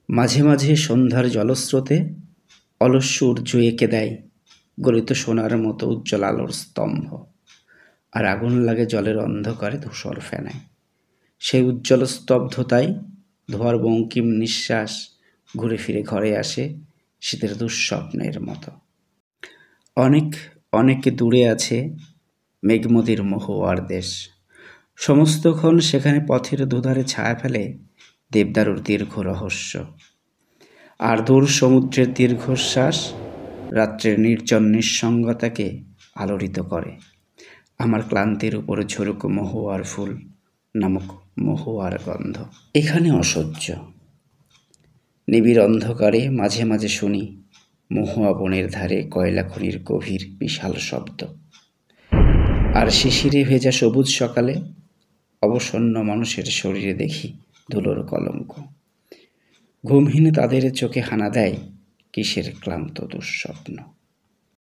মাঝে মাঝে সন্ধ্যার জলস্রোতে অলস সূর্য এঁকে দেয় গলিত সোনার মতো উজ্জ্বল আলোর স্তম্ভ, আর আগুন লাগে জলের অন্ধকারে ধূসর ফেনায়। সেই উজ্জ্বল স্তব্ধতায় ধোয়ার বঙ্কিম নিঃশ্বাস ঘুরে ফিরে ঘরে আসে শীতের দুঃস্বপ্নের মতো। অনেক অনেক দূরে আছে মেঘমদির মহুয়ার দেশ, সমস্তক্ষণ সেখানে পথের দুধারে ছায়া ফেলে দেবদারুর দীর্ঘ রহস্য, আর দূর সমুদ্রের দীর্ঘশ্বাস রাত্রের নির্জন নিঃসঙ্গতাকে আলোড়িত করে। আমার ক্লান্তির উপর ঝরুক মহুয়ার ফুল নামক মহুয়ার গন্ধ। এখানে অসহ্য নিবিড় অন্ধকারে মাঝে মাঝে শুনি মহুয়া বনের ধারে কয়লা খনির গভীর বিশাল শব্দ, আর শিশিরে ভেজা সবুজ সকালে অবসন্ন মানুষের শরীরে দেখি ধুলোর কলঙ্ক। ঘুমহীন তাদের চোখে হানা দেয় কিসের ক্লান্ত দুঃস্বপ্ন।